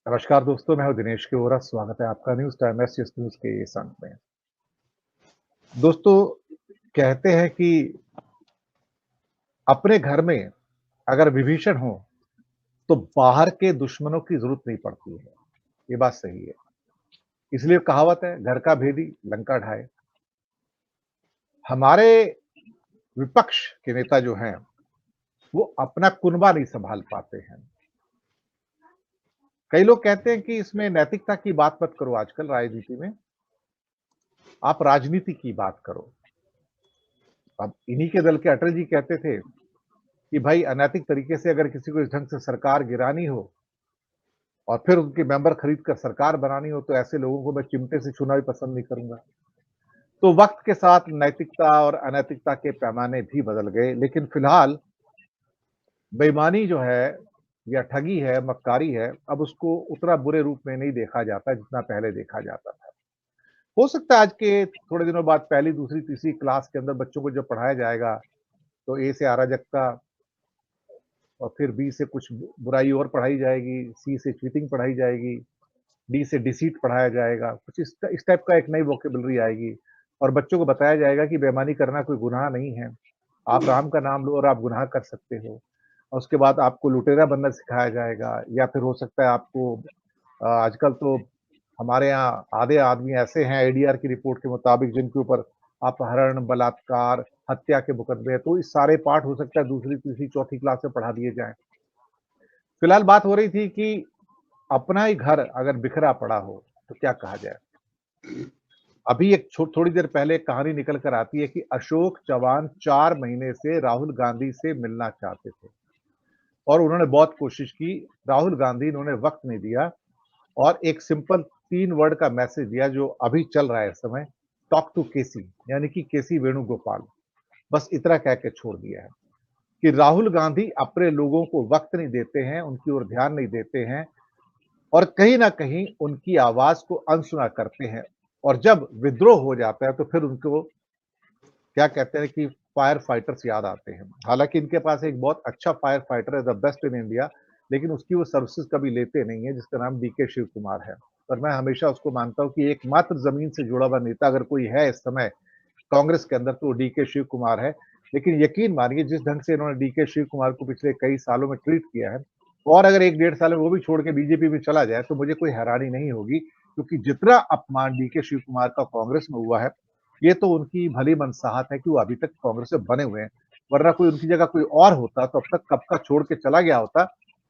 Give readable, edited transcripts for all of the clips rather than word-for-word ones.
नमस्कार दोस्तों, मैं हूं दिनेश केवरा। स्वागत है आपका न्यूज़ टाइम एसएस न्यूज़ के इस अंक में। दोस्तों, कहते हैं कि अपने घर में अगर विभीषण हो, तो बाहर के दुश्मनों की ज़रूरत नहीं पड़ती है। ये बात सही है। इसलिए कहावत है, घर का भेदी लंका ढाए। हमारे विपक्ष के नेता जो हैं, वो अपना कुनबा नहीं सँभाल पाते हैं। कई लोग कहते हैं कि इसमें नैतिकता की बात मत करो आजकल राजनीति में, आप राजनीति की बात करो। अब इन्हीं के दल के अटल जी कहते थे कि भाई अनैतिक तरीके से अगर किसी को इस ढंग से सरकार गिरानी हो और फिर उनके मेंबर खरीद कर सरकार बनानी हो, तो ऐसे लोगों को मैं चिमटे से छूना भी पसंद नहीं करूंगा। तो वक्त के साथ नैतिकता और अनैतिकता के पैमाने भी बदल गए, लेकिन फिलहाल बेईमानी जो है या ठगी है, मक्कारी है, अब उसको उतना बुरे रूप में नहीं देखा जाता जितना पहले देखा जाता था। हो सकता है आज के थोड़े दिनों बाद पहली, दूसरी, तीसरी क्लास के अंदर बच्चों को जब पढ़ाया जाएगा, तो ए से अराजकता और फिर बी से कुछ बुराई और पढ़ाई जाएगी, सी से चीटिंग पढ़ाई जाएगी, डी से डिसीट पढ़ाया जाएगा। कुछ इस टाइप का एक नई वोकेबलरी आएगी और बच्चों को बताया जाएगा कि बेईमानी करना कोई गुनाह नहीं है। आप राम का नाम लो और आप गुनाह कर सकते हो। और उसके बाद आपको लुटेरा बनना सिखाया जाएगा या फिर हो सकता है आपको आजकल तो हमारे यहाँ आधे आदमी ऐसे हैं एडीआर की रिपोर्ट के मुताबिक जिनके ऊपर अपहरण, बलात्कार, हत्या के मुकदमे हैं, तो इस सारे पाठ हो सकता है दूसरी, तीसरी, चौथी क्लास में पढ़ा दिए जाएँ। फिलहाल बात हो रही थी कि अपना ही घर अगर बिखरा पड़ा हो, तो क्या कहा जाए? अभी एक थोड़ी देर पहले एक कहानी निकल कर आती है कि अशोक चव्हाण 4 महीने से राहुल गांधी से मिलना चाहते थे और उन्होंने बहुत कोशिश की। राहुल गांधी इन्होंने वक़्त नहीं दिया और एक सिंपल 3 वर्ड का मैसेज दिया जो अभी चल रहा है इस समय, टॉक टू केसी यानी कि केसी वेणुगोपाल। बस इतना कह के छोड़ दिया है कि राहुल गांधी अपने लोगों को वक़्त नहीं देते हैं, उनकी ओर ध्यान नहीं देते हैं और कहीं न कहीं उनकी आवाज़ को अनसुना करते हैं और जब विद्रोह हो जाता है तो फिर उनको क्या कहते हैं कि फायर फाइटर्स याद आते हैं। हालाँकि इनके पास एक बहुत अच्छा फायर फाइटर है, द बेस्ट इन इंडिया, लेकिन उसकी वो सर्विसेज़ कभी लेते नहीं है, जिसका नाम डीके शिव कुमार है। और मैं हमेशा उसको मानता हूँ कि एकमात्र ज़मीन से जुड़ा हुआ नेता अगर कोई है इस समय कांग्रेस के अंदर तो डीके शिव कुमार है। लेकिन यकीन मानिए जिस ढंग से इन्होंने डीके शिव कुमार को पिछले कई सालों में ट्रीट किया है और अगर 1 डेढ़ साल में वो भी छोड़ के बीजेपी में चला जाए तो मुझे कोई हैरानी नहीं होगी क्योंकि जितना अपमान डीके शिव कुमार का कांग्रेस में हुआ है, ये तो उनकी भली मनसाहत है कि वो अभी तक कांग्रेस में बने हुए हैं। वरना कोई उनकी जगह कोई और होता तो अब तक कब का छोड़ के चला गया होता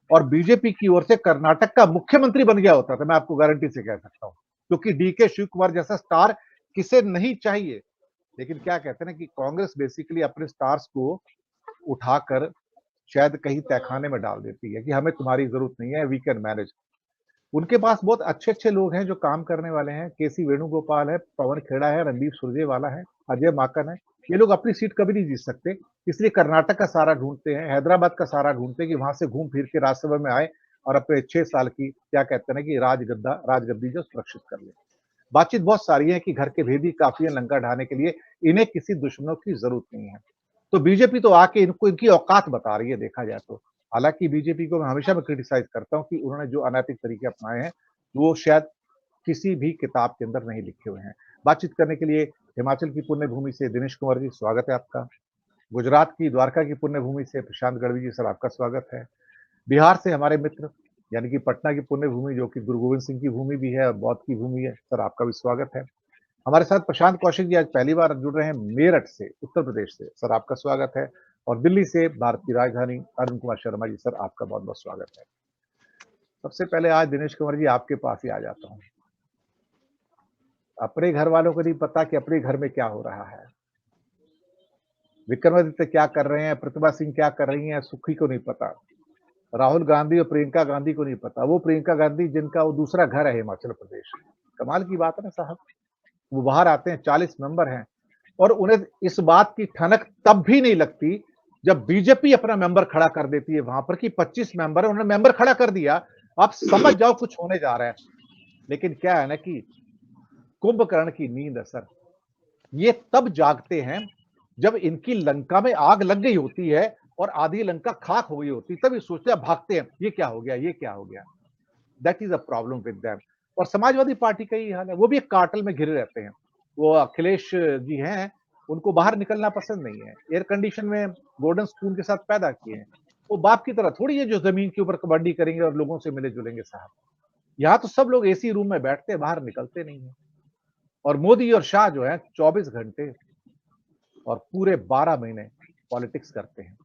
और बीजेपी की ओर से कर्नाटक का मुख्यमंत्री बन गया होता था, मैं आपको गारंटी से कह सकता हूँ। क्योंकि डीके शिव कुमार जैसा स्टार किसे नहीं चाहिए। लेकिन क्या कहते हैं ना कि कांग्रेस बेसिकली अपने स्टार्स को उठाकर शायद कहीं तहखाने में डाल देती है कि हमें तुम्हारी जरूरत नहीं है, वी कैन मैनेज। उनके पास बहुत अच्छे-अच्छे लोग हैं जो काम करने वाले हैं, केसी वेणुगोपाल है, पवन खेड़ा है, रणदीप सुरजेवाला है, अजय माकन है। ये लोग अपनी सीट कभी नहीं जीत सकते, इसलिए कर्नाटक का सहारा ढूँढते हैं, हैदराबाद का सहारा ढूँढते हैं कि वहाँ से घूम फिर के राज्यसभा में आए और अपने 6 साल की क्या कहते हैं ना कि राजगद्दी जो सुरक्षित कर लें। बातचीत बहुत सारी है कि घर के भेदी काफ़ी हैं लंका ढाने के लिए, इन्हें किसी दुश्मनों की ज़रूरत नहीं है। तो बीजेपी तो आके इनको इनकी औकात बता रही है देखा जाए तो। हालाँकि बीजेपी को मैं हमेशा मैं क्रिटिसाइज़ करता हूँ कि उन्होंने जो अनैतिक तरीके अपनाए हैं, वो शायद किसी भी किताब के अंदर नहीं लिखे हुए हैं। बातचीत करने के लिए हिमाचल की पुण्य भूमि से दिनेश कुंवर जी स्वागत है आपका। गुजरात की द्वारका की पुण्य भूमि से प्रशांत गढ़वी जी सर आपका स्वागत है। बिहार से हमारे मित्र यानी कि पटना की पुण्य भूमि जो कि गुरु गोविंद सिंह की भूमि भी है और बौद्ध की भूमि है, सर आपका भी स्वागत है। हमारे साथ प्रशांत कौशिक जी आज पहली बार जुड़ रहे हैं मेरठ से, उत्तर प्रदेश से, सर आपका स्वागत है। और दिल्ली से भारत की राजधानी अरुण कुमार शर्मा जी सर आपका बहुत-बहुत स्वागत है। सबसे पहले आज दिनेश कुंवर जी आपके पास ही आ जाता हूँ। अपने घर वालों को नहीं पता कि अपने घर में क्या हो रहा है। विक्रमादित्य क्या कर रहे हैं, प्रतिभा सिंह क्या कर रही हैं, सुखी को नहीं पता। राहुल गांधी और प्रियंका गांधी को नहीं पता। वो प्रियंका गांधी जिनका वो दूसरा घर है हिमाचल प्रदेश। कमाल की बात है ना साहब। वो बाहर आते हैं, 40 मेंबर हैं और उन्हें इस बात की ठनक तब भी नहीं लगती जब बीजेपी अपना मेंबर खड़ा कर देती है वहां पर कि 25 मेंबर है, उन्होंने मेंबर खड़ा कर दिया। आप समझ जाओ कुछ होने जा रहा है। लेकिन क्या है ना कि कुंभकर्ण की नींद असर ये तब जागते हैं जब इनकी लंका में आग लग गई होती है और आधी लंका खाक हो गई होती है, तब ये सोचते हैं भागते हैं, ये क्या हो गया, ये क्या हो गया। That is a problem with them. और समाजवादी पार्टी का ही हाल है, वो भी एक कार्टल में घिरे रहते हैं। वो अखिलेश जी हैं, उनको बाहर निकलना पसंद नहीं है, एयर कंडीशन में गोल्डन स्पून के साथ पैदा किए हैं। वो बाप की तरह थोड़ी है जो जमीन के ऊपर कबड्डी करेंगे और लोगों से मिले जुलेंगे साहब। यहाँ तो सब लोग एसी रूम में बैठते हैं, बाहर निकलते नहीं है। और मोदी और शाह जो है 24 घंटे और पूरे 12 महीने पॉलिटिक्स करते हैं।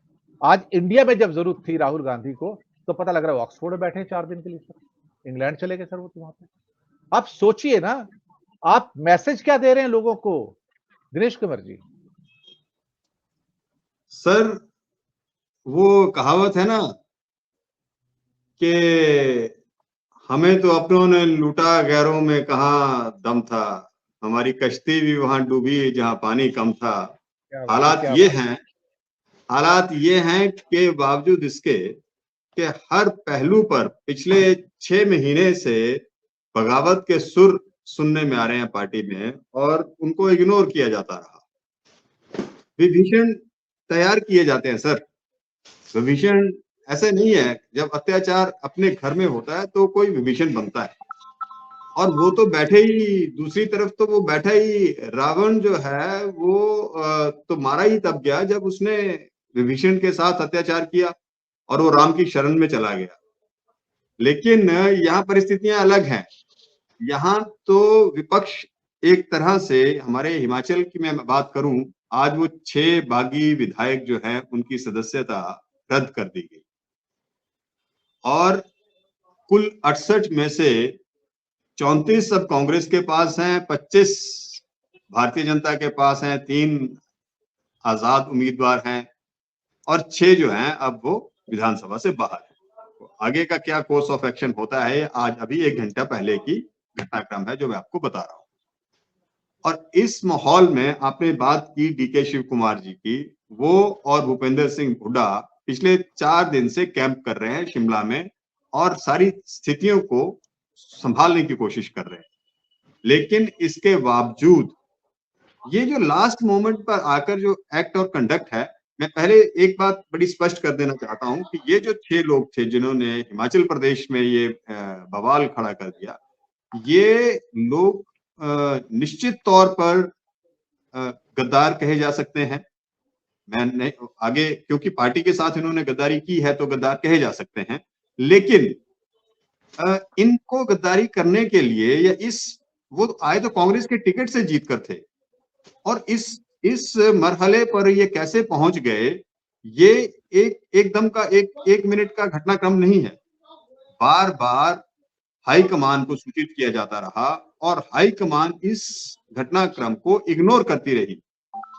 आज इंडिया में जब जरूरत थी राहुल गांधी को, तो पता लग रहा है ऑक्सफोर्ड में बैठे 4 दिन के लिए सर, इंग्लैंड चले गए सर वो तो वहां पे। आप सोचिए ना, आप मैसेज क्या दे रहे हैं लोगों को, दिनेश कुमार जी? सर वो कहावत है ना कि हमें तो अपनों ने लूटा, गैरों में कहाँ दम था, हमारी कश्ती भी वहां डूबी जहां पानी कम था। क्या बात है, हालात क्या ये बात हैं, हालात ये हैं कि बावजूद इसके कि हर पहलू पर पिछले 6 महीने से बगावत के सुर सुनने में आ रहे हैं पार्टी में, और उनको इग्नोर किया जाता रहा। विभीषण तैयार किए जाते हैं सर। विभीषण ऐसे नहीं है, जब अत्याचार अपने घर में होता है तो कोई विभीषण बनता है। और वो तो बैठे ही, दूसरी तरफ तो वो बैठा ही रावण जो है वो तो मारा ही तब गया जब उसने विभीषण के साथ अत्याचार किया और वो राम की शरण में चला गया। लेकिन यहाँ परिस्थितियां अलग हैं। यहाँ तो विपक्ष एक तरह से, हमारे हिमाचल की मैं बात करूं, आज वो 6 बागी विधायक जो हैं उनकी सदस्यता रद्द कर दी गई और कुल 68 में से 34 अब कांग्रेस के पास हैं, 25 भारतीय जनता के पास हैं, 3 आजाद उम्मीदवार हैं और 6 जो हैं अब वो विधानसभा से बाहर हैं। तो आगे का क्या कोर्स ऑफ एक्शन होता है, आज अभी 1 घंटा पहले की घटनाक्रम है जो मैं आपको बता रहा हूं। और इस माहौल में आपने बात की डीके शिव कुमार जी की, वो और भूपेंद्र सिंह हुड्डा पिछले 4 दिन से कैंप कर रहे हैं शिमला में और सारी स्थितियों को संभालने की कोशिश कर रहे हैं। लेकिन इसके बावजूद ये जो लास्ट मोमेंट पर आकर जो एक्ट और कंडक्ट है, मैं पहले एक बात बड़ी स्पष्ट कर देना चाहता हूं कि ये जो 6 लोग थे जिन्होंने हिमाचल प्रदेश में ये बवाल खड़ा कर दिया, ये लोग निश्चित तौर पर गद्दार कहे जा सकते हैं। मैं नहीं आगे, क्योंकि पार्टी के साथ इन्होंने गद्दारी की है तो गद्दार कहे जा सकते हैं। लेकिन इनको गद्दारी करने के लिए या वो आए तो कांग्रेस के टिकट से जीत कर थे, और इस मरहले पर ये कैसे पहुंच गए, ये एकदम का एक मिनट का घटनाक्रम नहीं है। बार बार हाईकमान को सूचित किया जाता रहा और हाईकमान इस घटनाक्रम को इग्नोर करती रही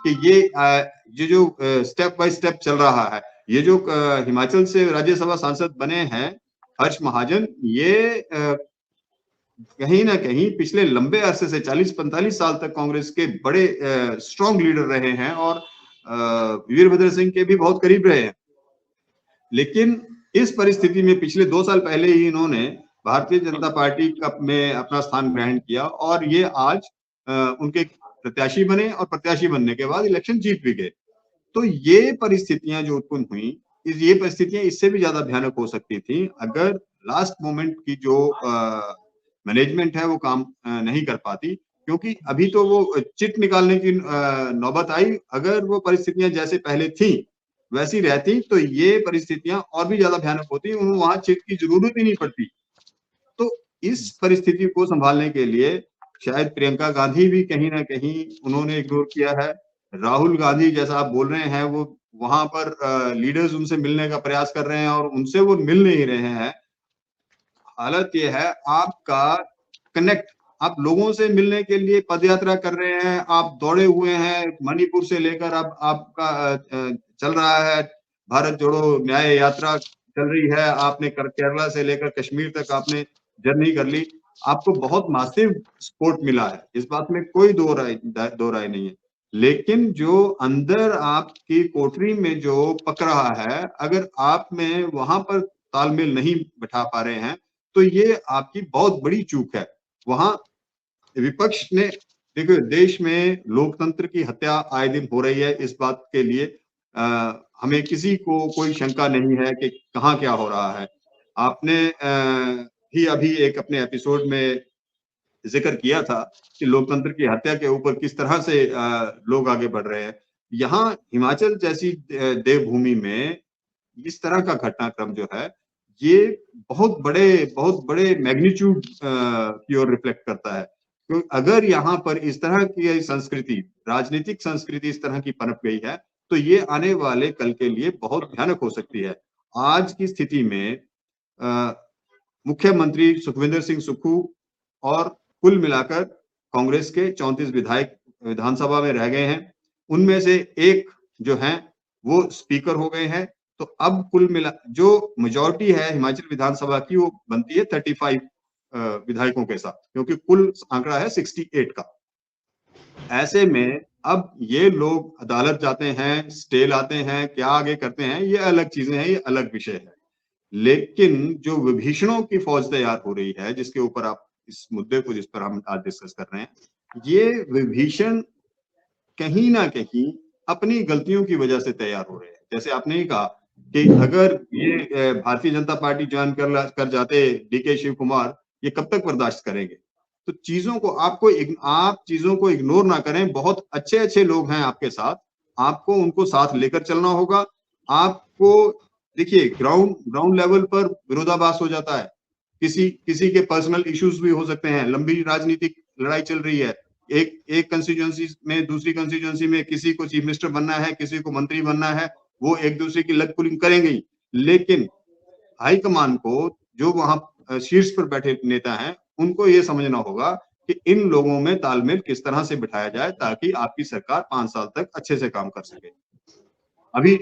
कि ये जो स्टेप बाय स्टेप चल रहा है। ये जो हिमाचल से राज्यसभा सांसद बने हैं हर्ष महाजन, ये कहीं ना कहीं पिछले लंबे अरसे से 40-45 साल तक कांग्रेस के बड़े स्ट्रॉन्ग लीडर रहे हैं और वीरभद्र सिंह के भी बहुत करीब रहे हैं। लेकिन इस परिस्थिति में पिछले 2 साल पहले ही इन्होंने भारतीय जनता पार्टी में अपना स्थान ग्रहण किया और ये आज उनके प्रत्याशी बने और प्रत्याशी बनने के बाद इलेक्शन जीत भी गए। तो ये परिस्थितियां जो उत्पन्न हुई, ये परिस्थितियां इससे भी ज्यादा भयानक हो सकती थी अगर लास्ट मोमेंट की जो मैनेजमेंट है वो काम नहीं कर पाती। क्योंकि अभी तो वो चिट निकालने की नौबत आई, अगर वो परिस्थितियां जैसे पहले थी वैसी रहती तो ये परिस्थितियां और भी ज्यादा भयानक होती, वहां चिट की जरूरत ही नहीं पड़ती। तो इस परिस्थिति को संभालने के लिए शायद प्रियंका गांधी भी कहीं ना कहीं उन्होंने इग्नोर किया है। राहुल गांधी जैसा आप बोल रहे हैं, वो वहां पर लीडर्स उनसे मिलने का प्रयास कर रहे हैं और उनसे वो मिल नहीं रहे हैं। हालत ये है, आपका कनेक्ट, आप लोगों से मिलने के लिए पदयात्रा कर रहे हैं, आप दौड़े हुए हैं मणिपुर से लेकर, अब आपका चल रहा है भारत जोड़ो न्याय यात्रा चल रही है, आपने केरला से लेकर कश्मीर तक आपने जर्नी कर ली, आपको बहुत मासिव सपोर्ट मिला है, इस बात में कोई दो राय नहीं है। लेकिन जो अंदर आपकी कोठरी में जो पक रहा है, अगर आप में वहां पर तालमेल नहीं बैठा पा रहे हैं तो ये आपकी बहुत बड़ी चूक है। वहां विपक्ष ने, देखो देश में लोकतंत्र की हत्या आए दिन हो रही है, इस बात के लिए हमें किसी को कोई शंका नहीं है कि कहाँ क्या हो रहा है। आपने भी अभी एक अपने एपिसोड में जिक्र किया था कि लोकतंत्र की हत्या के ऊपर किस तरह से लोग आगे बढ़ रहे हैं। यहाँ हिमाचल जैसी देवभूमि में इस तरह का घटनाक्रम जो है ये बहुत बड़े मैग्नीट्यूड की ओर रिफ्लेक्ट करता है। क्योंकि अगर यहाँ पर इस तरह की संस्कृति, राजनीतिक संस्कृति इस तरह की पनप गई है तो ये आने वाले कल के लिए बहुत भयानक हो सकती है। आज की स्थिति में मुख्यमंत्री सुखविंदर सिंह सुक्खू और कुल मिलाकर कांग्रेस के 34 विधायक विधानसभा में रह गए हैं। उनमें से एक जो है वो स्पीकर हो गए हैं। तो अब कुल मिला जो मेजॉरिटी है हिमाचल विधानसभा की वो बनती है 35 विधायकों के साथ, क्योंकि कुल आंकड़ा है 68 का। ऐसे में अब ये लोग अदालत जाते हैं, स्टे लाते हैं, क्या आगे करते हैं ये अलग चीजें हैं, ये अलग विषय है। लेकिन जो विभीषणों की फौज तैयार हो रही है, जिसके ऊपर आप इस मुद्दे को जिस पर हम आज डिस्कस कर रहे हैं, ये विभीषण कहीं ना कहीं अपनी गलतियों की वजह से तैयार हो रहे हैं। जैसे आपने ही कहा कि अगर ये भारतीय जनता पार्टी ज्वाइन कर जाते डीके शिव कुमार, ये कब तक बर्दाश्त करेंगे। तो चीजों को आप चीजों को इग्नोर ना करें। बहुत अच्छे लोग हैं आपके साथ, आपको उनको साथ लेकर चलना होगा। आपको देखिए ग्राउंड लेवल पर विरोधाभास हो जाता है, किसी के पर्सनल इश्यूज भी हो सकते हैं, लंबी राजनीतिक लड़ाई चल रही है, एक कंस्टिट्यूएंसी में दूसरी कंस्टिट्यूएंसी में किसी को चीफ मिनिस्टर बनना है, किसी को मंत्री बनना है, वो एक दूसरे की लग पुलिंग करेंगे ही। लेकिन हाईकमान को जो वहां शीर्ष पर बैठे नेता हैं उनको ये समझना होगा कि इन लोगों में तालमेल किस तरह से बिठाया जाए ताकि आपकी सरकार 5 साल तक अच्छे से काम कर सके। अभी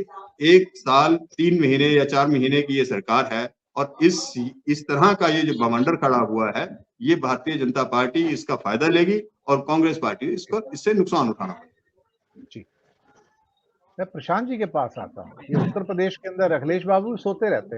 1 साल 3 महीने या 4 महीने की ये सरकार है और इस तरह का ये जो बवंडर खड़ा हुआ है, ये भारतीय जनता पार्टी इसका फायदा लेगी और कांग्रेस पार्टी इससे नुकसान उठाना पड़ेगा। जी, मैं प्रशांत जी के पास आता हूँ। ये उत्तर प्रदेश के अंदर अखिलेश बाबू सोते रहते हैं।